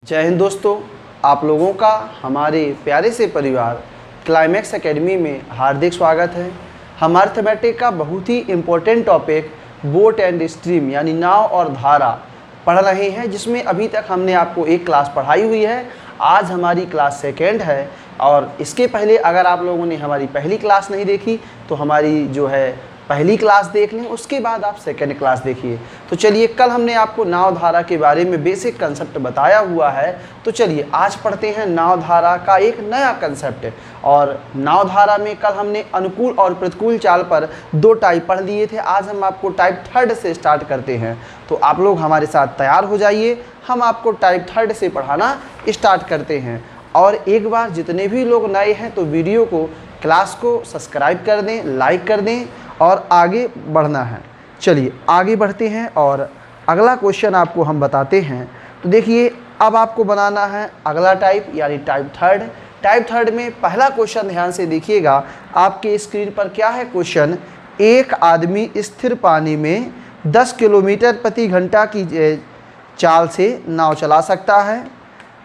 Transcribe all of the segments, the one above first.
जय हिंद दोस्तों, आप लोगों का हमारे प्यारे से परिवार क्लाइमेक्स एकेडमी में हार्दिक स्वागत है। हम अर्थमेटिक का बहुत ही important topic boat and stream यानी नाव और धारा पढ़ रहे हैं, जिसमें अभी तक हमने आपको एक क्लास पढ़ाई हुई है। आज हमारी क्लास सेकेंड है और इसके पहले अगर आप लोगों ने हमारी पहली क्लास नहीं देखी तो हमारी जो है पहली क्लास देख लें, उसके बाद आप सेकेंड क्लास देखिए। तो चलिए, कल हमने आपको नाव धारा के बारे में बेसिक कंसेप्ट बताया हुआ है, तो चलिए आज पढ़ते हैं नाव धारा का एक नया कंसेप्ट। और नाव धारा में कल हमने अनुकूल और प्रतिकूल चाल पर दो टाइप पढ़ लिए थे। आज हम आपको टाइप थर्ड से स्टार्ट करते हैं, तो आप लोग हमारे साथ तैयार हो जाइए। हम आपको टाइप थर्ड से पढ़ाना स्टार्ट करते हैं। और एक बार जितने भी लोग नए हैं तो वीडियो को, क्लास को सब्सक्राइब कर दें, लाइक कर दें और आगे बढ़ना है। चलिए आगे बढ़ते हैं और अगला क्वेश्चन आपको हम बताते हैं। तो देखिए, अब आपको बनाना है अगला टाइप यानी टाइप थर्ड। टाइप थर्ड में पहला क्वेश्चन ध्यान से देखिएगा, आपके स्क्रीन पर क्या है क्वेश्चन। एक आदमी स्थिर पानी में 10 किलोमीटर प्रति घंटा की चाल से नाव चला सकता है।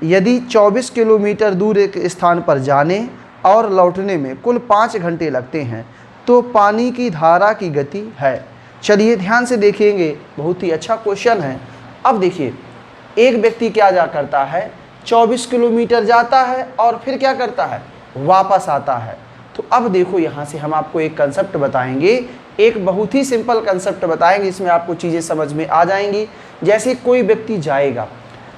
यदि 24 किलोमीटर दूर एक स्थान पर जाने और लौटने में कुल 5 घंटे लगते हैं तो पानी की धारा की गति है। चलिए ध्यान से देखेंगे, बहुत ही अच्छा क्वेश्चन है। अब देखिए, एक व्यक्ति क्या करता है, 24 किलोमीटर जाता है और फिर क्या करता है, वापस आता है। तो अब देखो, यहाँ से हम आपको एक कंसेप्ट बताएंगे, एक बहुत ही सिंपल कंसेप्ट बताएंगे, इसमें आपको चीज़ें समझ में आ जाएंगी। जैसे कोई व्यक्ति जाएगा,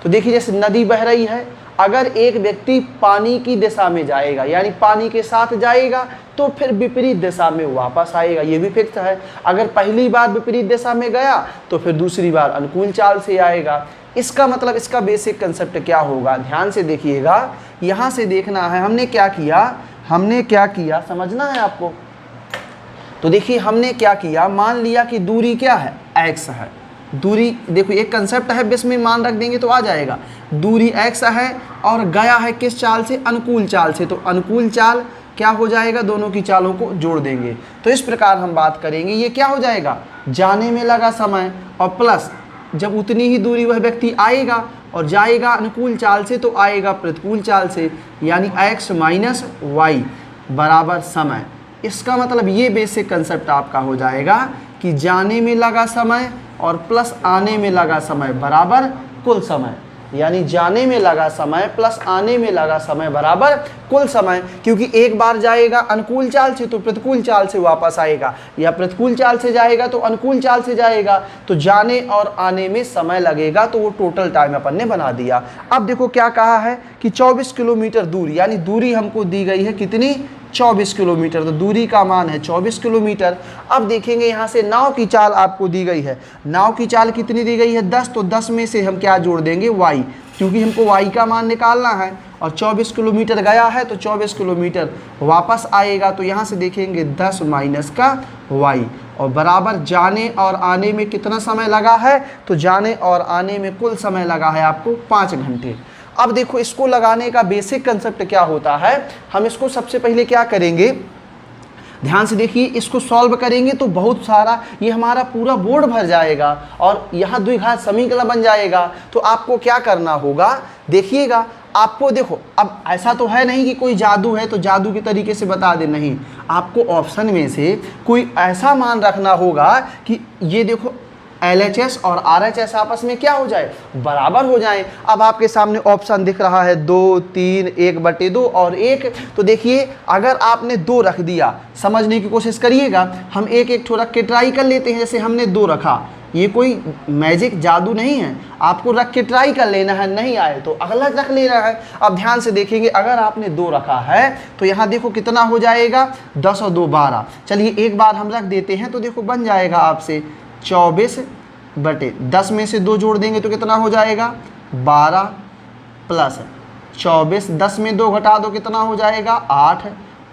तो देखिए जैसे नदी बह रही है, अगर एक व्यक्ति पानी की दिशा में जाएगा यानी पानी के साथ जाएगा तो फिर विपरीत दिशा में वापस आएगा, ये भी फिक्स है। अगर पहली बार विपरीत दिशा में गया तो फिर दूसरी बार अनुकूल चाल से आएगा। इसका मतलब, इसका बेसिक कंसेप्ट क्या होगा, ध्यान से देखिएगा। यहाँ से देखना है हमने क्या किया समझना है आपको। तो देखिए हमने क्या किया, मान लिया कि दूरी क्या है, x है। दूरी देखो, एक कंसेप्ट है, इसमें मान रख देंगे तो आ जाएगा। दूरी x है और गया है किस चाल से, अनुकूल चाल से। तो अनुकूल चाल क्या हो जाएगा, दोनों की चालों को जोड़ देंगे। तो इस प्रकार हम बात करेंगे, ये क्या हो जाएगा, जाने में लगा समय और प्लस जब उतनी ही दूरी वह व्यक्ति आएगा और जाएगा अनुकूल चाल से तो आएगा प्रतिकूल चाल से, यानी x माइनस वाई बराबर समय। इसका मतलब ये बेसिक कंसेप्ट आपका हो जाएगा कि जाने में लगा समय और प्लस आने में लगा समय बराबर कुल समय, यानी जाने में लगा समय प्लस आने में लगा समय बराबर कुल समय। क्योंकि एक बार जाएगा अनुकूल चाल से तो प्रतिकूल चाल से वापस आएगा, या प्रतिकूल चाल से जाएगा तो अनुकूल चाल से जाएगा, तो जाने और आने में समय लगेगा। तो वो टोटल टाइम अपन ने बना दिया। अब देखो क्या कहा है कि 24 किलोमीटर दूर, यानी दूरी हमको दी गई है कितनी, 24 किलोमीटर। तो दूरी का मान है 24 किलोमीटर। अब देखेंगे यहाँ से नाव की चाल आपको दी गई है। नाव की चाल कितनी दी गई है, 10। तो 10 में से हम क्या जोड़ देंगे, y, क्योंकि हमको y का मान निकालना है। और 24 किलोमीटर गया है तो 24 किलोमीटर वापस आएगा। तो यहाँ से देखेंगे 10 माइनस का y और बराबर जाने और आने में कितना समय लगा है, तो जाने और आने में कुल समय लगा है आपको 5 घंटे। अब देखो, इसको लगाने का बेसिक कंसेप्ट क्या होता है। हम इसको सबसे पहले क्या करेंगे, ध्यान से देखिए, इसको सॉल्व करेंगे तो बहुत सारा, ये हमारा पूरा बोर्ड भर जाएगा और यहाँ द्विघात समीकरण बन जाएगा। तो आपको क्या करना होगा, देखिएगा आपको। देखो, अब ऐसा तो है नहीं कि कोई जादू है तो जादू के तरीके से बता दे, नहीं। आपको ऑप्शन में से कोई ऐसा मान रखना होगा कि ये देखो LHS और RHS आपस में क्या हो जाए, बराबर हो जाए। अब आपके सामने ऑप्शन दिख रहा है 2, 3, 1/2 और 1। तो देखिए, अगर आपने 2 रख दिया, समझने की कोशिश करिएगा, हम एक एक रख के ट्राई कर लेते हैं। जैसे हमने 2 रखा, ये कोई मैजिक जादू नहीं है, आपको रख के ट्राई कर लेना है, नहीं आए तो अगला रख लेना है। अब ध्यान से देखेंगे, अगर आपने 2 रखा है तो यहाँ देखो कितना हो जाएगा, 10 और 2 12। चलिए एक बार हम रख देते हैं, तो देखो बन जाएगा आपसे 24/10 में से 2 जोड़ देंगे तो कितना हो जाएगा, 12 प्लस 24, 10 में 2 घटा दो कितना हो जाएगा, 8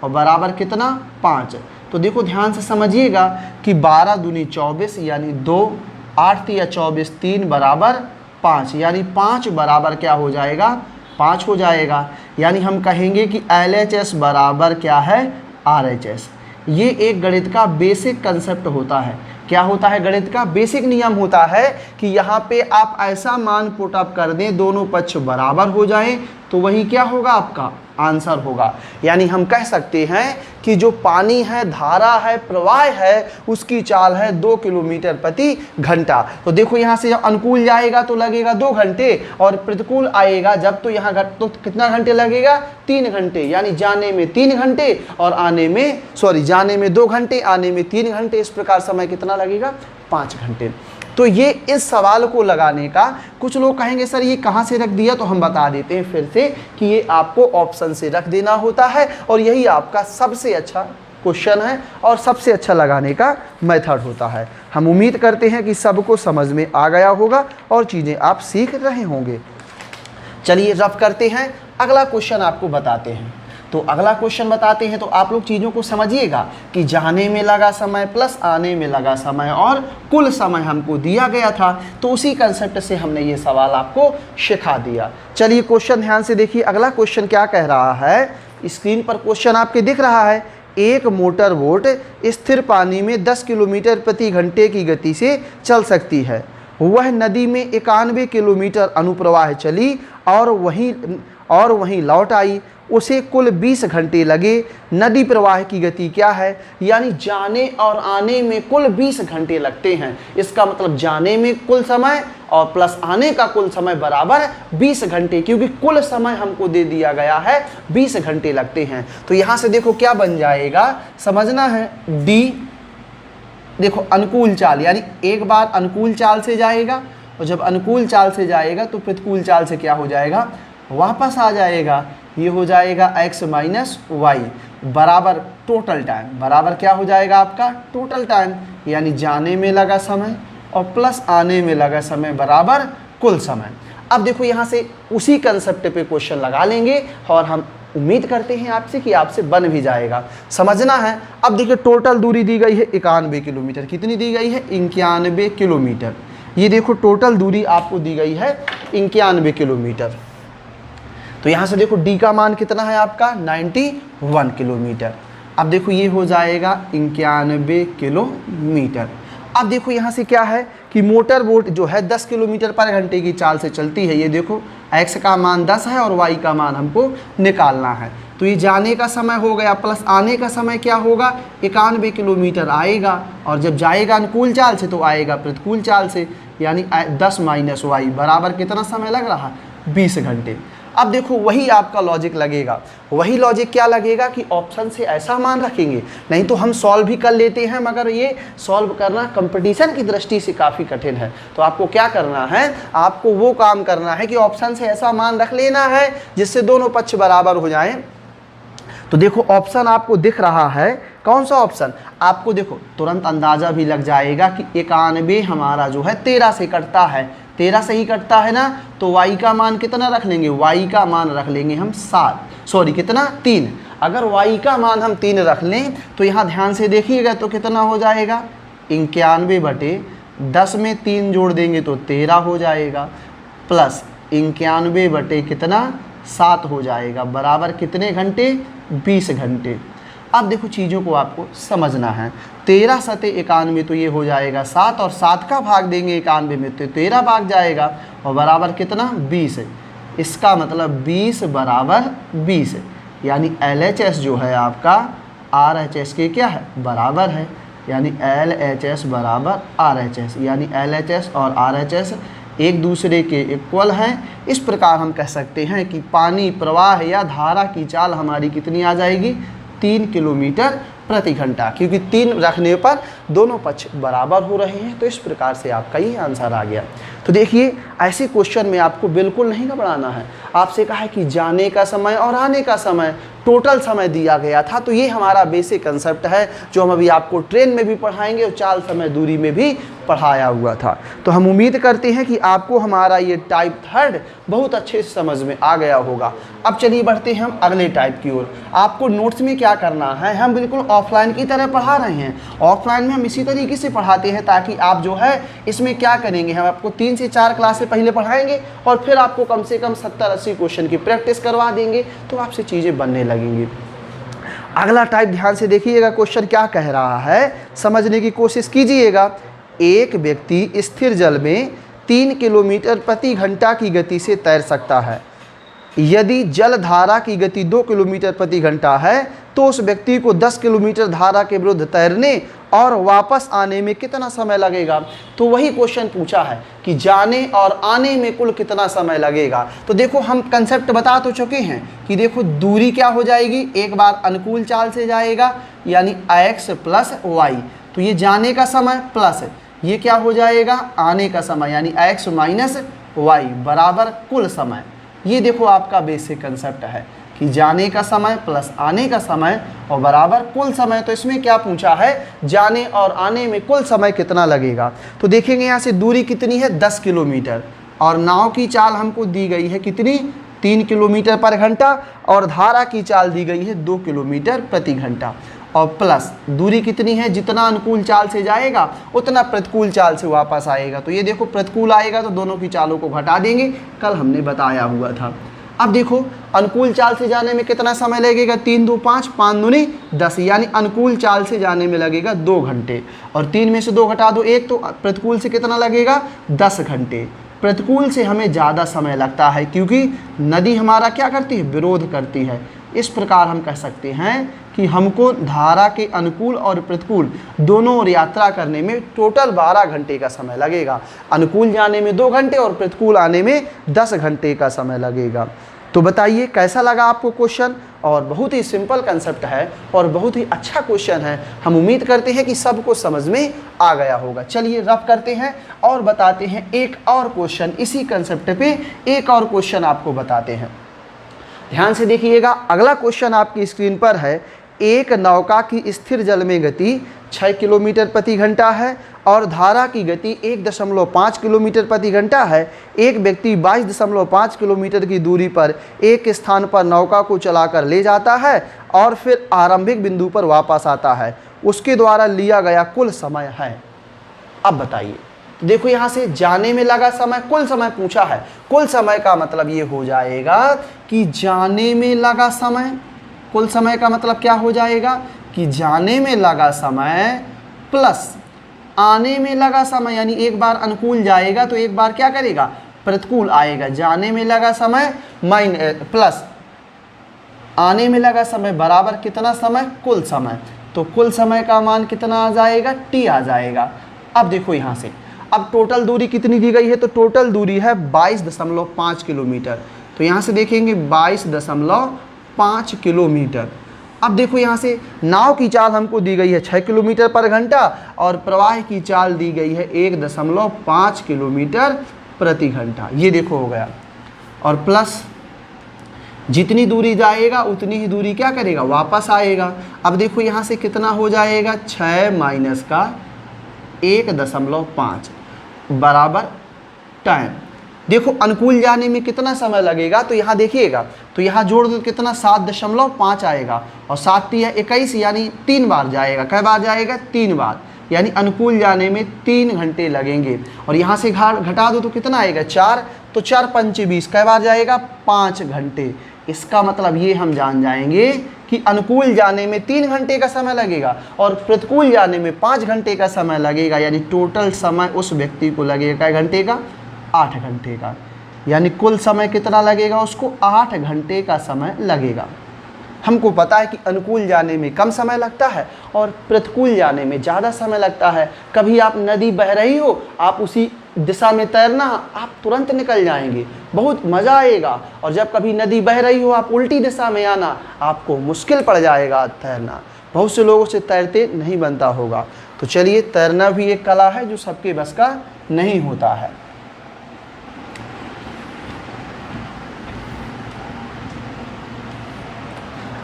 और बराबर कितना, 5। तो देखो ध्यान से समझिएगा कि 12 दूनी 24 यानी 2, 8 या 24, 3 बराबर 5, यानी 5 बराबर क्या हो जाएगा, 5 हो जाएगा। यानी हम कहेंगे कि LHS बराबर क्या है, RHS। ये एक गणित का बेसिक कंसेप्ट होता है। क्या होता है गणित का बेसिक नियम होता है कि यहाँ पे आप ऐसा मान पुट अप कर दें दोनों पक्ष बराबर हो जाएं तो वही क्या होगा आपका आंसर होगा। यानी हम कह सकते हैं कि जो पानी है, धारा है, प्रवाह है, उसकी चाल है 2 किलोमीटर प्रति घंटा। तो देखो यहाँ से जब अनुकूल जाएगा तो लगेगा 2 घंटे और प्रतिकूल आएगा जब तो यहाँ तो कितना घंटे लगेगा 3 घंटे। यानी जाने में 3 घंटे और आने में जाने में 2 घंटे, आने में 3 घंटे। इस प्रकार समय कितना लगेगा 5 घंटे। तो ये इस सवाल को लगाने का, कुछ लोग कहेंगे सर ये कहाँ से रख दिया, तो हम बता देते हैं फिर से कि ये आपको ऑप्शन से रख देना होता है और यही आपका सबसे अच्छा क्वेश्चन है और सबसे अच्छा लगाने का मेथड होता है। हम उम्मीद करते हैं कि सबको समझ में आ गया होगा और चीज़ें आप सीख रहे होंगे। चलिए रफ करते हैं, अगला क्वेश्चन आपको बताते हैं। तो अगला क्वेश्चन बताते हैं तो आप लोग चीज़ों को समझिएगा कि जाने में लगा समय प्लस आने में लगा समय और कुल समय हमको दिया गया था। तो उसी कंसेप्ट से हमने ये सवाल आपको सिखा दिया। चलिए क्वेश्चन ध्यान से देखिए, अगला क्वेश्चन क्या कह रहा है। स्क्रीन पर क्वेश्चन आपके दिख रहा है। एक मोटर बोट स्थिर पानी में 10 किलोमीटर प्रति घंटे की गति से चल सकती है। वह नदी में 91 किलोमीटर अनुप्रवाह चली और वहीं लौट आई। उसे कुल 20 घंटे लगे। नदी प्रवाह की गति क्या है? यानी जाने और आने में कुल 20 घंटे लगते हैं। इसका मतलब जाने में कुल समय और प्लस आने का कुल समय बराबर 20 घंटे, क्योंकि कुल समय हमको दे दिया गया है 20 घंटे लगते हैं। तो यहाँ से देखो क्या बन जाएगा, समझना है। डी देखो अनुकूल चाल, यानी एक बार अनुकूल चाल से जाएगा और जब अनुकूल चाल से जाएगा तो प्रतिकूल चाल से क्या हो जाएगा, वापस आ जाएगा। ये हो जाएगा x माइनस वाई बराबर टोटल टाइम, बराबर क्या हो जाएगा आपका टोटल टाइम, यानी जाने में लगा समय और प्लस आने में लगा समय बराबर कुल समय। अब देखो यहाँ से उसी कंसेप्ट पे क्वेश्चन लगा लेंगे और हम उम्मीद करते हैं आपसे कि आपसे बन भी जाएगा। समझना है। अब देखिए टोटल दूरी दी गई है 91 किलोमीटर। कितनी दी गई है? 91 किलोमीटर। ये देखो टोटल दूरी आपको दी गई है 91 किलोमीटर। तो यहाँ से देखो डी का मान कितना है आपका 91 किलोमीटर। अब देखो ये हो जाएगा 91 किलोमीटर। अब देखो यहाँ से क्या है कि मोटर बोट जो है 10 किलोमीटर पर घंटे की चाल से चलती है। ये देखो x का मान 10 है और y का मान हमको निकालना है। तो ये जाने का समय हो गया प्लस आने का समय क्या होगा 91 किलोमीटर आएगा और जब जाएगा अनुकूल चाल से तो आएगा प्रतिकूल चाल से, यानी 10 माइनस वाई बराबर कितना समय लग रहा 20 घंटे। अब देखो वही आपका लॉजिक लगेगा। वही लॉजिक क्या लगेगा कि ऑप्शन से ऐसा मान रखेंगे, नहीं तो हम सॉल्व भी कर लेते हैं मगर ये सॉल्व करना कंपटीशन की दृष्टि से काफ़ी कठिन है। तो आपको क्या करना है, आपको वो काम करना है कि ऑप्शन से ऐसा मान रख लेना है जिससे दोनों पक्ष बराबर हो जाएं। तो देखो ऑप्शन आपको दिख रहा है, कौन सा ऑप्शन आपको देखो तुरंत अंदाज़ा भी लग जाएगा कि 91 हमारा जो है 13 से कटता है, 13 से ही कटता है ना। तो y का मान कितना रख लेंगे, y का मान रख लेंगे हम 3। अगर y का मान हम 3 रख लें तो यहाँ ध्यान से देखिएगा तो कितना हो जाएगा 91/10 में 3 जोड़ देंगे तो 13 हो जाएगा प्लस 91 बटे कितना 7 हो जाएगा बराबर कितने घंटे 20 घंटे। अब देखो चीज़ों को आपको समझना है। 13 सते 91 तो ये हो जाएगा 7 और 7 का भाग देंगे 91 में तो 13 भाग जाएगा और बराबर कितना 20 है। इसका मतलब 20 बराबर 20 है, यानी LHS जो है आपका RHS के क्या है बराबर है, यानी LHS बराबर RHS, यानी LHS और RHS एक दूसरे के इक्वल हैं। इस प्रकार हम कह सकते हैं कि पानी प्रवाह या धारा की चाल हमारी कितनी आ जाएगी 3 किलोमीटर प्रति घंटा, क्योंकि 3 रखने पर दोनों पक्ष बराबर हो रहे हैं। तो इस प्रकार से आपका ये आंसर आ गया। तो देखिए ऐसे क्वेश्चन में आपको बिल्कुल नहीं घबराना है। आपसे कहा है कि जाने का समय और आने का समय टोटल समय दिया गया था। तो ये हमारा बेसिक कंसेप्ट है जो हम अभी आपको ट्रेन में भी पढ़ाएंगे और चाल समय दूरी में भी पढ़ाया हुआ था। तो हम उम्मीद करते हैं कि आपको हमारा ये टाइप 3 बहुत अच्छे से समझ में आ गया होगा। अब चलिए बढ़ते हैं हम अगले टाइप की ओर। आपको नोट्स में क्या करना है, हम बिल्कुल ऑफलाइन की तरह पढ़ा रहे हैं। ऑफलाइन में हम इसी तरीके से पढ़ाते हैं ताकि आप जो है इसमें क्या करेंगे, हम आपको 3 से 4 क्लासें पहले पढ़ाएंगे और फिर आपको कम से कम 70-80 क्वेश्चन की प्रैक्टिस करवा देंगे, तो आपसे चीज़ें बनने लगेंगी। अगला टाइप ध्यान से देखिएगा, क्वेश्चन क्या कह रहा है, समझने की कोशिश कीजिएगा। एक व्यक्ति स्थिर जल में 3 किलोमीटर प्रति घंटा की गति से तैर सकता है। यदि जल धारा की गति 2 किलोमीटर प्रति घंटा है तो उस व्यक्ति को 10 किलोमीटर धारा के विरुद्ध तैरने और वापस आने में कितना समय लगेगा। तो वही क्वेश्चन पूछा है कि जाने और आने में कुल कितना समय लगेगा। तो देखो हम कंसेप्ट बता तो चुके हैं कि देखो दूरी क्या हो जाएगी, एक बार अनुकूल चाल से जाएगा यानी x प्लस वाई, तो ये जाने का समय प्लस ये क्या हो जाएगा आने का समय यानी x माइनस वाई बराबर कुल समय। ये देखो आपका बेसिक कंसेप्ट है कि जाने का समय प्लस आने का समय और बराबर कुल समय। तो इसमें क्या पूछा है, जाने और आने में कुल समय कितना लगेगा। तो देखेंगे यहाँ से दूरी कितनी है 10 किलोमीटर और नाव की चाल हमको दी गई है कितनी 3 किलोमीटर पर घंटा और धारा की चाल दी गई है 2 किलोमीटर प्रति घंटा और प्लस दूरी कितनी है, जितना अनुकूल चाल से जाएगा उतना प्रतिकूल चाल से वापस आएगा। तो ये देखो प्रतिकूल आएगा तो दोनों की चालों को घटा देंगे, कल हमने बताया हुआ था। अब देखो अनुकूल चाल से जाने में कितना समय लगेगा, 3 2 5 5 दूनी 10 यानी अनुकूल चाल से जाने में लगेगा 2 घंटे और 3 में से 2 घटा दो 1 तो प्रतिकूल से कितना लगेगा 10 घंटे। प्रतिकूल से हमें ज़्यादा समय लगता है क्योंकि नदी हमारा क्या करती है, विरोध करती है। इस प्रकार हम कह सकते हैं कि हमको धारा के अनुकूल और प्रतिकूल दोनों ओर यात्रा करने में टोटल 12 घंटे का समय लगेगा। अनुकूल जाने में 2 घंटे और प्रतिकूल आने में 10 घंटे का समय लगेगा। तो बताइए कैसा लगा आपको क्वेश्चन। और बहुत ही सिंपल कंसेप्ट है और बहुत ही अच्छा क्वेश्चन है। हम उम्मीद करते हैं कि सबको समझ में आ गया होगा। चलिए रफ करते हैं और बताते हैं एक और क्वेश्चन, इसी कंसेप्ट पे एक और क्वेश्चन आपको बताते हैं। ध्यान से देखिएगा, अगला क्वेश्चन आपकी स्क्रीन पर है। एक नौका की स्थिर जल में गति 6 किलोमीटर प्रति घंटा है और धारा की गति 1.5 किलोमीटर प्रति घंटा है। एक व्यक्ति 22.5 किलोमीटर की दूरी पर एक स्थान पर नौका को चलाकर ले जाता है और फिर आरंभिक बिंदु पर वापस आता है। उसके द्वारा लिया गया कुल समय है। अब बताइए, देखो यहाँ से जाने में लगा समय, कुल समय पूछा है। कुल समय का मतलब ये हो जाएगा कि जाने में लगा समय, कुल समय का मतलब क्या हो जाएगा कि जाने में लगा समय प्लस आने में लगा समय, यानी एक बार अनुकूल जाएगा तो एक बार क्या करेगा प्रतिकूल आएगा। जाने में लगा समय प्लस आने में लगा समय बराबर कितना समय, कुल समय। तो कुल समय का मान कितना आ जाएगा, t आ जाएगा। अब देखो यहाँ से, अब टोटल दूरी कितनी दी गई है, तो टोटल दूरी है 22.5 किलोमीटर। तो यहाँ से देखेंगे 22.5 किलोमीटर। अब देखो यहाँ से नाव की चाल हमको दी गई है 6 किलोमीटर पर घंटा और प्रवाह की चाल दी गई है 1.5 किलोमीटर प्रति घंटा। ये देखो हो गया और प्लस जितनी दूरी जाएगा उतनी ही दूरी क्या करेगा, वापस आएगा। अब देखो यहाँ से कितना हो जाएगा, 6 माइनस का 1.5 बराबर टाइम। देखो अनुकूल जाने में कितना समय लगेगा, तो यहाँ देखिएगा, तो यहाँ जोड़ दो कितना 7.5 आएगा और 7 × 21 यानी 3 बार जाएगा। कै बार जाएगा, 3 बार, यानी अनुकूल जाने में 3 घंटे लगेंगे। और यहाँ से घटा दो तो कितना आएगा 4, तो 4 × 5 = 20, कै बार जाएगा 5 घंटे। इसका मतलब ये हम जान जाएंगे कि अनुकूल जाने में 3 घंटे का समय लगेगा और प्रतिकूल जाने में 5 घंटे का समय लगेगा, यानी टोटल समय उस व्यक्ति को लगेगा कै घंटे का, 8 घंटे का। यानी कुल समय कितना लगेगा उसको, 8 घंटे का समय लगेगा। हमको पता है कि अनुकूल जाने में कम समय लगता है और प्रतिकूल जाने में ज़्यादा समय लगता है। कभी आप नदी बह रही हो, आप उसी दिशा में तैरना, आप तुरंत निकल जाएंगे, बहुत मज़ा आएगा। और जब कभी नदी बह रही हो, आप उल्टी दिशा में आना, आपको मुश्किल पड़ जाएगा तैरना। बहुत से लोगों से तैरते नहीं बनता होगा। तो चलिए, तैरना भी एक कला है जो सबके बस का नहीं होता है।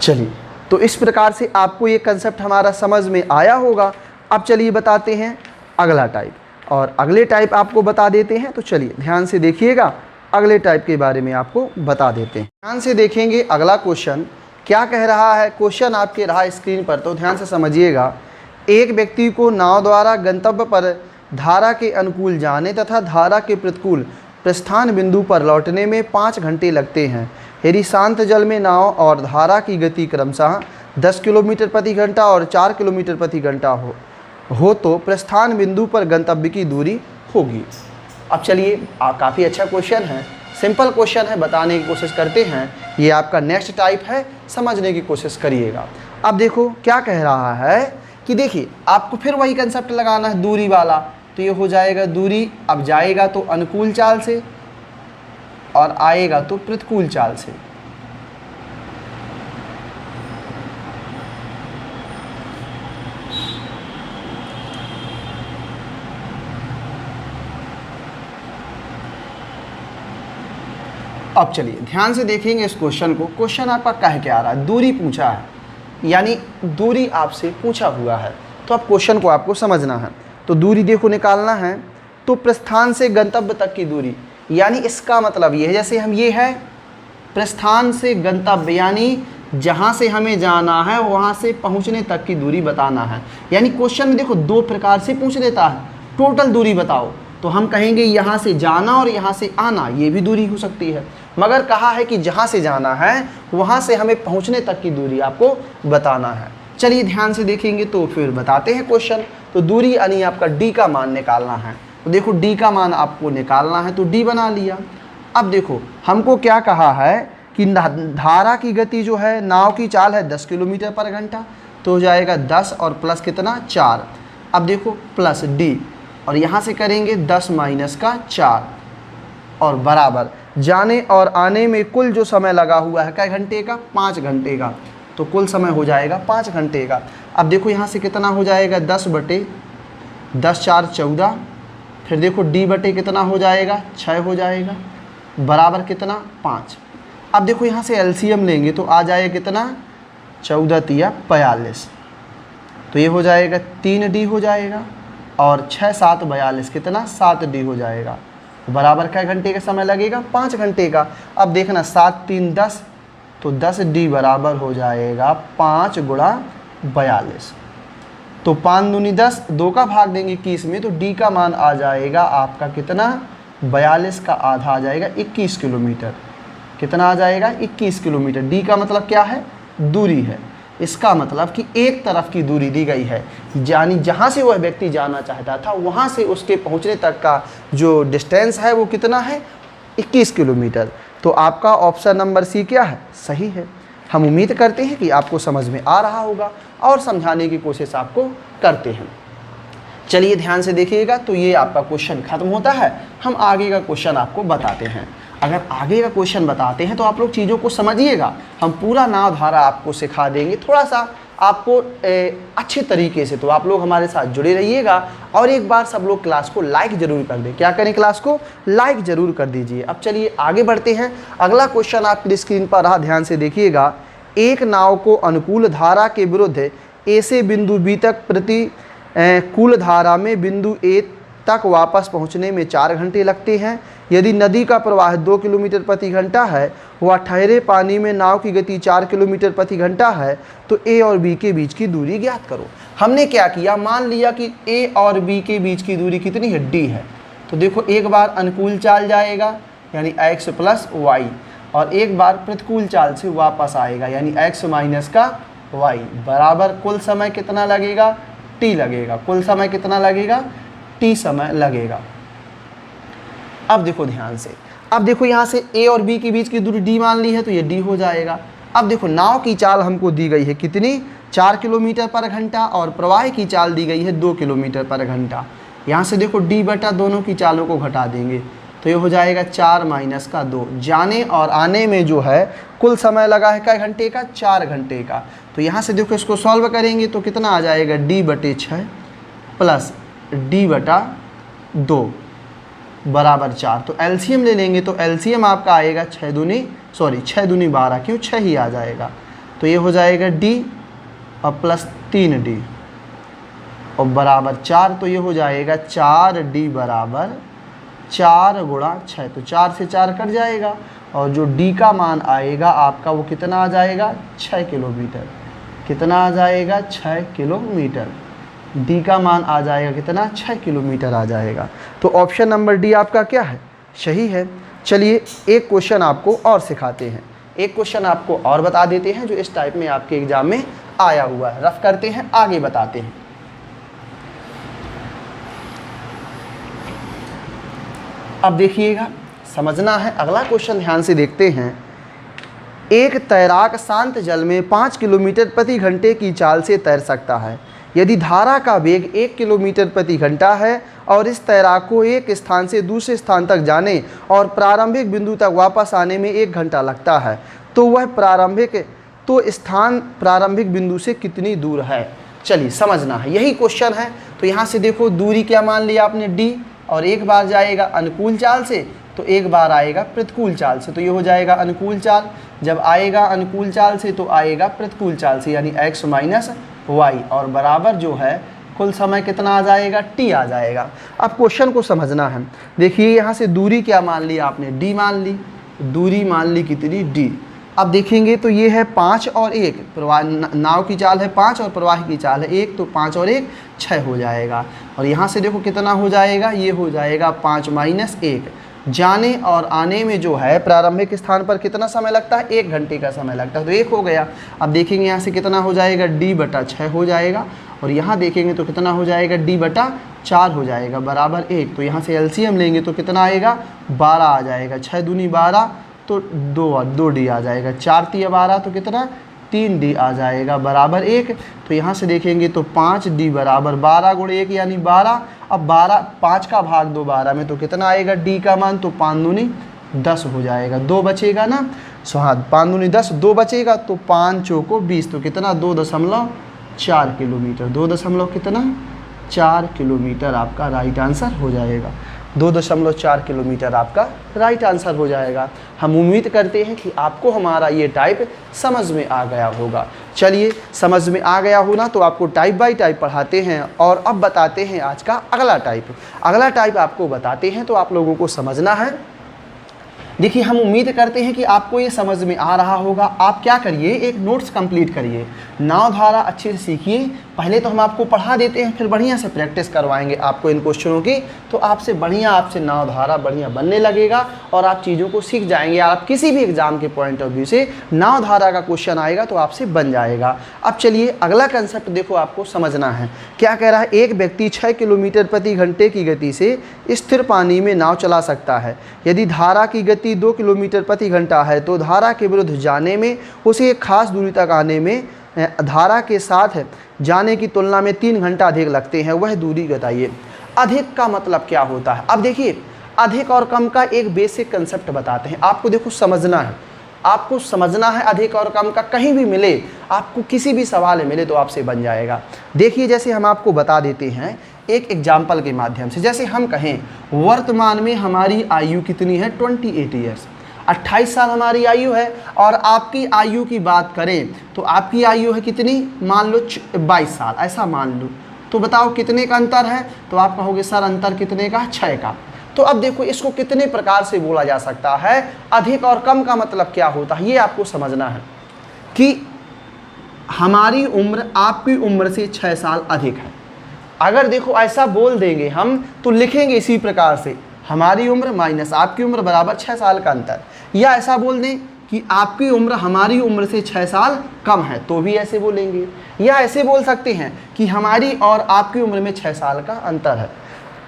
चलिए, तो इस प्रकार से आपको ये कंसेप्ट हमारा समझ में आया होगा। अब चलिए बताते हैं अगला टाइप, और अगले टाइप आपको बता देते हैं। तो चलिए ध्यान से देखिएगा, अगले टाइप के बारे में आपको बता देते हैं। ध्यान से देखेंगे अगला क्वेश्चन क्या कह रहा है। क्वेश्चन आपके रहा स्क्रीन पर, तो ध्यान से समझिएगा। एक व्यक्ति को नाव द्वारा गंतव्य पर धारा के अनुकूल जाने तथा धारा के प्रतिकूल प्रस्थान बिंदु पर लौटने में 5 घंटे लगते हैं। यदि शांत जल में नाव और धारा की गति क्रमशः 10 किलोमीटर प्रति घंटा और 4 किलोमीटर प्रति घंटा हो तो प्रस्थान बिंदु पर गंतव्य की दूरी होगी। अब चलिए काफ़ी अच्छा क्वेश्चन है, सिंपल क्वेश्चन है, बताने की कोशिश करते हैं। ये आपका नेक्स्ट टाइप है, समझने की कोशिश करिएगा। अब देखो क्या कह रहा है कि देखिए आपको फिर वही कंसेप्ट लगाना है दूरी वाला। तो ये हो जाएगा दूरी, अब जाएगा तो अनुकूल चाल से और आएगा तो प्रतिकूल चाल से। अब चलिए ध्यान से देखेंगे इस क्वेश्चन को। क्वेश्चन आपका कह के आ रहा है, दूरी पूछा है, यानी दूरी आपसे पूछा हुआ है, तो अब क्वेश्चन को आपको समझना है। तो दूरी देखो निकालना है, तो प्रस्थान से गंतव्य तक की दूरी, यानी इसका मतलब ये है, जैसे हम ये है प्रस्थान से गंतव्य, यानी जहाँ से हमें जाना है वहाँ से पहुँचने तक की दूरी बताना है। यानी क्वेश्चन में देखो दो प्रकार से पूछ देता है, टोटल दूरी बताओ, तो हम कहेंगे यहाँ से जाना और यहाँ से आना, ये भी दूरी हो सकती है। मगर कहा है कि जहाँ से जाना है वहाँ से हमें पहुँचने तक की दूरी आपको बताना है। चलिए ध्यान से देखेंगे तो फिर बताते हैं क्वेश्चन। तो दूरी यानी आपका डी का मान निकालना है। तो देखो डी का मान आपको निकालना है, तो डी बना लिया। अब देखो हमको क्या कहा है कि धारा की गति जो है, नाव की चाल है 10 किलोमीटर पर घंटा, तो हो जाएगा 10 और प्लस कितना 4। अब देखो प्लस डी, और यहाँ से करेंगे 10 माइनस का 4 और बराबर जाने और आने में कुल जो समय लगा हुआ है कै घंटे का, 5 घंटे का, तो कुल समय हो जाएगा 5 घंटे का। अब देखो यहाँ से कितना हो जाएगा 10 बटे 10 4 14, फिर देखो डी बटे कितना हो जाएगा 6 हो जाएगा, बराबर कितना 5। अब देखो यहाँ से एलसीएम लेंगे तो आ जाएगा कितना 14 तिया 45, तो ये हो जाएगा 3D हो जाएगा, और 6 7 42 कितना 7D हो जाएगा, बराबर कै घंटे का समय लगेगा 5 घंटे का। अब देखना 7 3 10, तो 10D बराबर हो जाएगा 5 गुणा 42, तो 5 दूनी 10, 2 का भाग देंगे 21 में, तो डी का मान आ जाएगा आपका कितना 42 का आधा आ जाएगा 21 किलोमीटर। कितना आ जाएगा 21 किलोमीटर। डी का मतलब क्या है, दूरी है। इसका मतलब कि एक तरफ की दूरी दी गई है, यानी जहाँ से वह व्यक्ति जाना चाहता था वहाँ से उसके पहुँचने तक का जो डिस्टेंस है वो कितना है 21 किलोमीटर। तो आपका ऑप्शन नंबर सी क्या है, सही है। हम उम्मीद करते हैं कि आपको समझ में आ रहा होगा और समझाने की कोशिश आपको करते हैं। चलिए ध्यान से देखिएगा। तो ये आपका क्वेश्चन खत्म होता है, हम आगे का क्वेश्चन आपको बताते हैं। अगर आगे का क्वेश्चन बताते हैं तो आप लोग चीज़ों को समझिएगा, हम पूरा नाव धारा आपको सिखा देंगे, थोड़ा सा आपको अच्छे तरीके से। तो आप लोग हमारे साथ जुड़े रहिएगा और एक बार सब लोग क्लास को लाइक ज़रूर कर दें। क्या करें, क्लास को लाइक ज़रूर कर दीजिए। अब चलिए आगे बढ़ते हैं। अगला क्वेश्चन आपकी स्क्रीन पर रहा, ध्यान से देखिएगा। एक नाव को अनुकूल धारा के विरुद्ध ए से बिंदु बी तक प्रतिकूल धारा में बिंदु ए तक वापस पहुंचने में 4 घंटे लगते हैं। यदि नदी का प्रवाह 2 किलोमीटर प्रति घंटा है व ठहरे पानी में नाव की गति 4 किलोमीटर प्रति घंटा है, तो ए और बी के बीच की दूरी ज्ञात करो। हमने क्या किया, मान लिया कि ए और बी के बीच की दूरी कितनी है, डी है। तो देखो एक बार अनुकूल चाल जाएगा यानी x प्लस वाई, और एक बार प्रतिकूल चाल से वापस आएगा यानी x माइनस का वाई, बराबर कुल समय कितना लगेगा, t लगेगा। कुल समय कितना लगेगा, t समय लगेगा। अब देखो ध्यान से, अब देखो यहाँ से a और b के बीच की दूरी d मान ली है, तो ये d हो जाएगा। अब देखो नाव की चाल हमको दी गई है कितनी, 4 किलोमीटर पर घंटा, और प्रवाह की चाल दी गई है 2 किलोमीटर पर घंटा। यहाँ से देखो d बटा दोनों की चालों को घटा देंगे, तो ये हो जाएगा 4 माइनस का 2। जाने और आने में जो है कुल समय लगा है कै घंटे का, 4 घंटे का। तो यहाँ से देखो इसको सॉल्व करेंगे तो कितना आ जाएगा, d बटे 6 प्लस d बटा 2 बराबर 4। तो एलसीएम ले लेंगे तो एलसीएम आपका आएगा 6 दूनी 12, क्यों 6 ही आ जाएगा। तो ये हो जाएगा d और प्लस 3d और बराबर 4। तो ये हो जाएगा 4d बराबर 4 गुणा 6, तो 4 से 4 कट जाएगा, और जो d का मान आएगा आपका वो कितना आ जाएगा, 6 किलोमीटर। कितना आ जाएगा, 6 किलोमीटर। डी का मान आ जाएगा कितना, 6 किलोमीटर आ जाएगा। तो ऑप्शन नंबर डी आपका क्या है, सही है। चलिए एक क्वेश्चन आपको और सिखाते हैं, एक क्वेश्चन आपको और बता देते हैं जो इस टाइप में आपके एग्जाम में आया हुआ है। रफ करते हैं, आगे बताते हैं। अब देखिएगा, समझना है। अगला क्वेश्चन ध्यान से देखते हैं। एक तैराक शांत जल में 5 किलोमीटर प्रति घंटे की चाल से तैर सकता है। यदि धारा का वेग 1 किलोमीटर प्रति घंटा है और इस तैराक को एक स्थान से दूसरे स्थान तक जाने और प्रारंभिक बिंदु तक वापस आने में 1 घंटा लगता है, तो स्थान प्रारंभिक बिंदु से कितनी दूर है। चलिए समझना है, यही क्वेश्चन है। तो यहाँ से देखो, दूरी क्या मान लिया आपने, d, और एक बार जाएगा अनुकूल चाल से तो एक बार आएगा प्रतिकूल चाल से। तो ये हो जाएगा अनुकूल चाल। जब आएगा अनुकूल चाल से तो आएगा प्रतिकूल चाल से, यानी x माइनस वाई, और बराबर जो है कुल समय कितना आ जाएगा, t आ जाएगा। अब क्वेश्चन को समझना है। देखिए यहाँ से दूरी क्या मान ली आपने, d मान ली, दूरी मान ली कितनी, d। अब देखेंगे तो ये है 5 और 1, प्रवाह नाव की चाल है 5 और प्रवाह की चाल है 1, तो 5 और 1 6 हो जाएगा। और यहाँ से देखो कितना हो जाएगा, ये हो जाएगा 5 माइनस 1। जाने और आने में जो है प्रारंभिक स्थान पर कितना समय लगता है, 1 घंटे का समय लगता है, तो 1 हो गया। अब देखेंगे यहाँ से कितना हो जाएगा, d/6 हो जाएगा। और यहाँ देखेंगे तो कितना हो जाएगा, d/4 हो जाएगा बराबर 1। तो यहाँ से एलसीएम लेंगे तो कितना आएगा, 12 आ जाएगा। 6 दूनी 12 तो 2d आ जाएगा। 4 तिया 12 तो कितना, 3d आ जाएगा बराबर 1। तो यहाँ से देखेंगे तो 5d बराबर 12 गुणे 1 यानी 12। अब 5 का भाग 2 12 में तो कितना आएगा d का मान, तो 5 दूनी 10 हो जाएगा। 2 बचेगा ना, सो हाँ 5 दूनी 10, 2 बचेगा तो 5 चौको 20, तो कितना 2.4 किलोमीटर। 2.4 किलोमीटर आपका राइट आंसर हो जाएगा। 2.4 किलोमीटर आपका राइट आंसर हो जाएगा। हम उम्मीद करते हैं कि आपको हमारा ये टाइप समझ में आ गया होगा। चलिए, समझ में आ गया हो ना, तो आपको टाइप बाय टाइप पढ़ाते हैं और अब बताते हैं आज का अगला टाइप। अगला टाइप आपको बताते हैं तो आप लोगों को समझना है। देखिए, हम उम्मीद करते हैं कि आपको ये समझ में आ रहा होगा। आप क्या करिए, एक नोट्स कंप्लीट करिए, नाव धारा अच्छे से सीखिए। पहले तो हम आपको पढ़ा देते हैं, फिर बढ़िया से प्रैक्टिस करवाएंगे आपको इन क्वेश्चनों की, तो आपसे नाव धारा बढ़िया बनने लगेगा और आप चीज़ों को सीख जाएंगे। आप किसी भी एग्जाम के पॉइंट ऑफ व्यू से नाव धारा का क्वेश्चन आएगा तो आपसे बन जाएगा। अब चलिए अगला कंसेप्ट देखो, आपको समझना है। क्या कह रहा है, एक व्यक्ति 6 किलोमीटर प्रति घंटे की गति से स्थिर पानी में नाव चला सकता है। यदि धारा की गति 2 किलोमीटर प्रति घंटा है तो धारा के विरुद्ध जाने में उसे एक खास दूरी तक आने में धारा के साथ जाने की तुलना में 3 घंटा अधिक लगते हैं। वह दूरी बताइए। अधिक का मतलब क्या होता है। अब देखिए, अधिक और कम का एक बेसिक कंसेप्ट बताते हैं। आपको देखो समझना है, आपको समझना है। अधिक और कम का कहीं भी मिले, आपको किसी भी सवाल में मिले तो आपसे बन जाएगा। देखिए, जैसे हम आपको बता देते हैं एक एग्जाम्पल के माध्यम से। जैसे हम कहें वर्तमान में हमारी आयु कितनी है, 28 ईयर्स, 28 साल हमारी आयु है। और आपकी आयु की बात करें तो आपकी आयु है कितनी, मान लो 22 साल, ऐसा मान लो। तो बताओ कितने का अंतर है, तो आप कहोगे सर अंतर कितने का, 6 का। तो अब देखो, इसको कितने प्रकार से बोला जा सकता है। अधिक और कम का मतलब क्या होता है, ये आपको समझना है कि हमारी उम्र आपकी उम्र से 6 साल अधिक है। अगर देखो ऐसा बोल देंगे हम तो लिखेंगे इसी प्रकार से, हमारी उम्र माइनस आपकी उम्र बराबर 6 साल का अंतर। या ऐसा बोल दें कि आपकी उम्र हमारी उम्र से 6 साल कम है, तो भी ऐसे बोलेंगे। या ऐसे बोल सकते हैं कि हमारी और आपकी उम्र में 6 साल का अंतर है।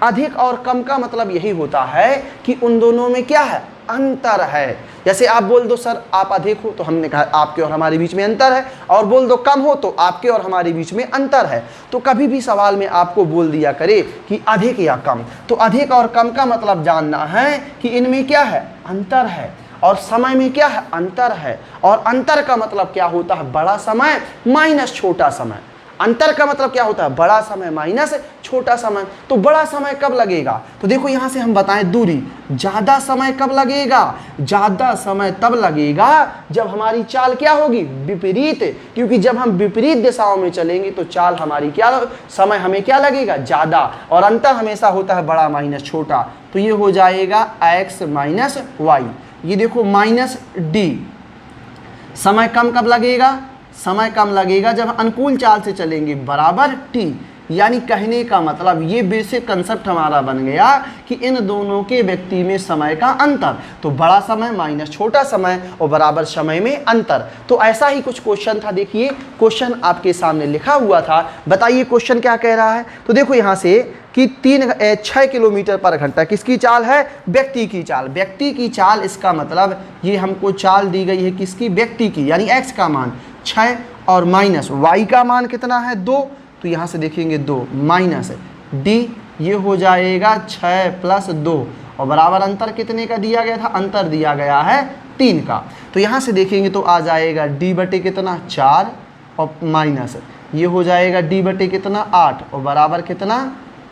अधिक और कम का मतलब यही होता है कि उन दोनों में क्या है, अंतर है। जैसे आप बोल दो सर आप अधिक हो, तो हमने कहा आपके और हमारे बीच में अंतर है, और बोल दो कम हो तो आपके और हमारे बीच में अंतर है। तो कभी भी सवाल में आपको बोल दिया करे कि अधिक या कम, तो अधिक और कम का मतलब जानना है कि इनमें क्या है, अंतर है, और समय में क्या है, अंतर है। और अंतर का मतलब क्या होता है, बड़ा समय माइनस छोटा समय। अंतर का मतलब क्या होता है, बड़ा समय माइनस छोटा समय। तो बड़ा समय कब लगेगा, तो देखो यहाँ से हम बताएं दूरी। ज़्यादा समय कब लगेगा, ज़्यादा समय तब लगेगा जब हमारी चाल क्या होगी, विपरीत। क्योंकि जब हम विपरीत दिशाओं में चलेंगे तो चाल हमारी क्या, समय हमें क्या लगेगा, ज़्यादा। और अंतर हमेशा होता है बड़ा माइनस छोटा। तो ये हो जाएगा x माइनस वाई। ये देखो माइनस d। समय कम कब लगेगा, समय कम लगेगा जब अनुकूल चाल से चलेंगे, बराबर t। यानी कहने का मतलब ये बेसिक कंसेप्ट हमारा बन गया कि इन दोनों के व्यक्ति में समय का अंतर, तो बड़ा समय माइनस छोटा समय और बराबर समय में अंतर। तो ऐसा ही कुछ क्वेश्चन था। देखिए क्वेश्चन आपके सामने लिखा हुआ था, बताइए क्वेश्चन क्या कह रहा है। तो देखो यहाँ से कि 6 किलोमीटर पर घंटा किसकी चाल है, व्यक्ति की चाल। व्यक्ति की चाल, इसका मतलब ये हमको चाल दी गई है किसकी, व्यक्ति की, यानी x का मान 6 और माइनस y का मान कितना है 2, तो यहाँ से देखेंगे 2 माइनस d, ये हो जाएगा 6 प्लस 2 और बराबर अंतर कितने का दिया गया था, अंतर दिया गया है 3 का। तो यहाँ से देखेंगे तो आ जाएगा d बटे कितना 4 और माइनस ये हो जाएगा d बटे कितना 8 और बराबर कितना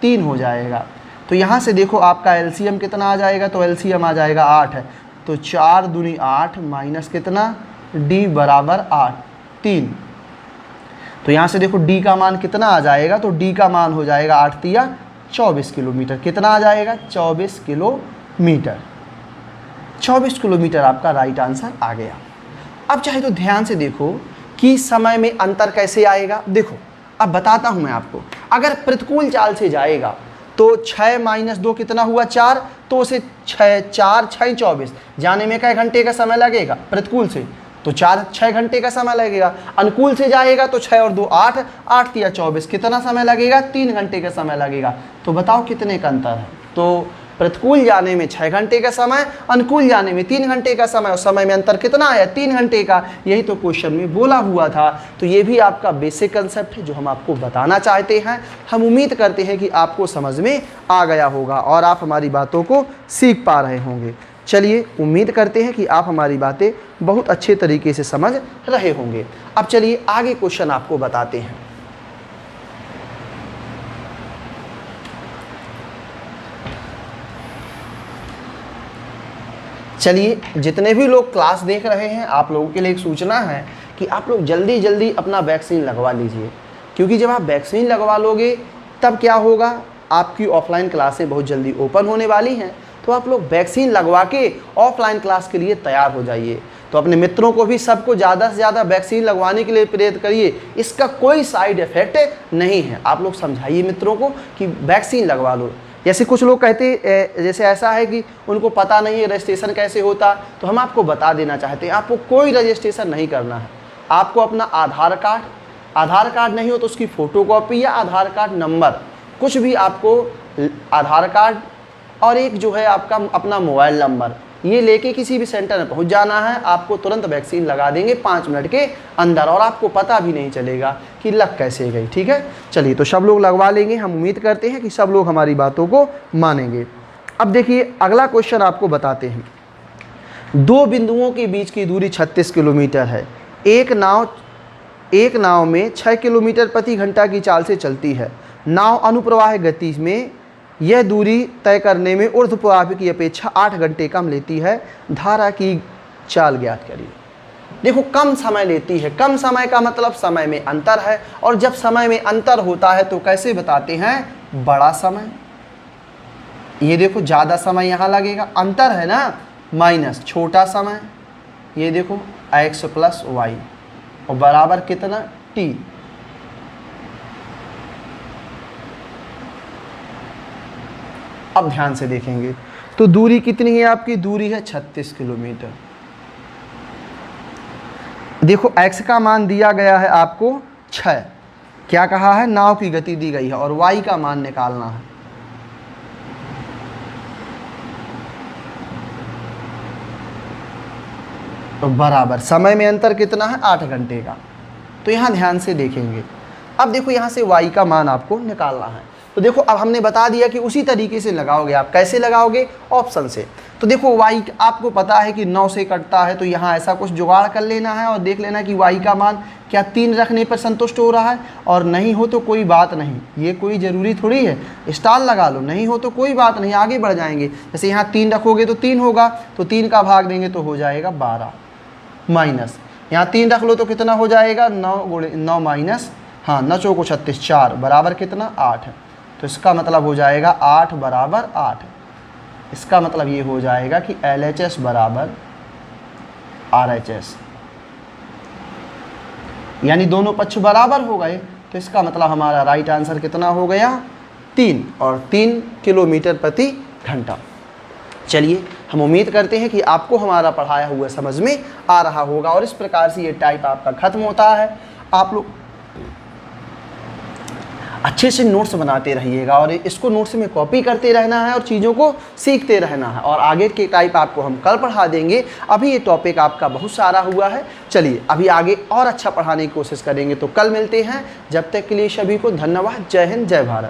3 हो जाएगा। तो यहाँ से देखो आपका एलसीएम कितना आ जाएगा, तो एलसीएम आ जाएगा 8 है, तो 4 दूनी 8 माइनस कितना d बराबर 8 3। तो यहाँ से देखो d का मान कितना आ जाएगा, तो d का मान हो जाएगा 8 तिया 24 किलोमीटर। कितना आ जाएगा 24 किलोमीटर। 24 किलोमीटर आपका राइट आंसर आ गया। अब चाहे तो ध्यान से देखो कि समय में अंतर कैसे आएगा। देखो अब बताता हूँ मैं आपको, अगर प्रतिकूल चाल से जाएगा तो 6 माइनस 2 कितना हुआ 4, तो उसे 4 6 24 जाने में कई घंटे का समय लगेगा, प्रतिकूल से तो 6 घंटे का समय लगेगा। अनुकूल से जाएगा तो 6 और 2 8, 8 तिया 24 कितना समय लगेगा, 3 घंटे का समय लगेगा। तो बताओ कितने का अंतर है। तो प्रतिकूल जाने में 6 घंटे का समय, अनुकूल जाने में 3 घंटे का समय, और समय में अंतर कितना आया 3 घंटे का। यही तो क्वेश्चन में बोला हुआ था। तो ये भी आपका बेसिक कंसेप्ट है जो हम आपको बताना चाहते हैं। हम उम्मीद करते हैं कि आपको समझ में आ गया होगा और आप हमारी बातों को सीख पा रहे होंगे। चलिए उम्मीद करते हैं कि आप हमारी बातें बहुत अच्छे तरीके से समझ रहे होंगे। अब चलिए आगे क्वेश्चन आपको बताते हैं। चलिए जितने भी लोग क्लास देख रहे हैं, आप लोगों के लिए एक सूचना है कि आप लोग जल्दी जल्दी अपना वैक्सीन लगवा लीजिए, क्योंकि जब आप वैक्सीन लगवा लोगे तब क्या होगा, आपकी ऑफलाइन क्लासें बहुत जल्दी ओपन होने वाली हैं। तो आप लोग वैक्सीन लगवा के ऑफलाइन क्लास के लिए तैयार हो जाइए। तो अपने मित्रों को भी सबको ज़्यादा से ज़्यादा वैक्सीन लगवाने के लिए प्रेरित करिए। इसका कोई साइड इफेक्ट नहीं है। आप लोग समझाइए मित्रों को कि वैक्सीन लगवा लो। जैसे कुछ लोग कहते, जैसे ऐसा है कि उनको पता नहीं है रजिस्ट्रेशन कैसे होता, तो हम आपको बता देना चाहते हैं आपको कोई रजिस्ट्रेशन नहीं करना है। आपको अपना आधार कार्ड नहीं हो तो उसकी फ़ोटोकॉपी या आधार कार्ड नंबर कुछ भी, आपको आधार कार्ड और एक जो है आपका अपना मोबाइल नंबर, ये लेके किसी भी सेंटर में पहुंच जाना है। आपको तुरंत वैक्सीन लगा देंगे 5 मिनट के अंदर और आपको पता भी नहीं चलेगा कि लग कैसे गई। ठीक है, चलिए तो सब लोग लगवा लेंगे। हम उम्मीद करते हैं कि सब लोग हमारी बातों को मानेंगे। अब देखिए अगला क्वेश्चन आपको बताते हैं। 2 बिंदुओं के बीच की दूरी 36 किलोमीटर है। एक नाव में 6 किलोमीटर प्रति घंटा की चाल से चलती है। नाव अनुप्रवाह गति में यह दूरी तय करने में ऊर्ध्वप्रवाह की अपेक्षा 8 घंटे कम लेती है। धारा की चाल ज्ञात करिए। देखो कम समय लेती है, कम समय का मतलब समय में अंतर है, और जब समय में अंतर होता है तो कैसे बताते हैं, बड़ा समय। ये देखो ज़्यादा समय यहाँ लगेगा, अंतर है ना, माइनस छोटा समय, ये देखो x प्लस वाई और बराबर कितना t। अब ध्यान से देखेंगे तो दूरी कितनी है, आपकी दूरी है 36 किलोमीटर। देखो x का मान दिया गया है आपको 6, क्या कहा है, नाव की गति दी गई है, और y का मान निकालना है। तो बराबर समय में अंतर कितना है, 8 घंटे का। तो यहाँ ध्यान से देखेंगे। अब देखो यहाँ से y का मान आपको निकालना है। तो देखो अब हमने बता दिया कि उसी तरीके से लगाओगे। आप कैसे लगाओगे, ऑप्शन से। तो देखो y आपको पता है कि 9 से कटता है, तो यहाँ ऐसा कुछ जुगाड़ कर लेना है और देख लेना कि y का मान क्या 3 रखने पर संतुष्ट हो रहा है, और नहीं हो तो कोई बात नहीं, ये कोई ज़रूरी थोड़ी है, स्टार लगा लो। नहीं हो तो कोई बात नहीं, आगे बढ़ जाएंगे। जैसे यहाँ 3 रखोगे तो 3 होगा, तो 3 का भाग देंगे तो हो जाएगा 12, माइनस यहाँ 3 रख लो तो कितना हो जाएगा, 9 माइनस, हाँ 9 चौको 36, 4 बराबर कितना 8 है। तो इसका मतलब हो जाएगा 8 बराबर 8। इसका मतलब ये हो जाएगा कि LHS बराबर RHS, यानी दोनों पक्ष बराबर हो गए। तो इसका मतलब हमारा राइट आंसर कितना हो गया 3 और 3 किलोमीटर प्रति घंटा। चलिए हम उम्मीद करते हैं कि आपको हमारा पढ़ाया हुआ समझ में आ रहा होगा और इस प्रकार से ये टाइप आपका खत्म होता है। आप लोग अच्छे से नोट्स बनाते रहिएगा और इसको नोट्स में कॉपी करते रहना है और चीज़ों को सीखते रहना है और आगे के टाइप आपको हम कल पढ़ा देंगे। अभी ये टॉपिक आपका बहुत सारा हुआ है, चलिए अभी आगे और अच्छा पढ़ाने की कोशिश करेंगे। तो कल मिलते हैं, जब तक के लिए सभी को धन्यवाद। जय हिंद, जय भारत।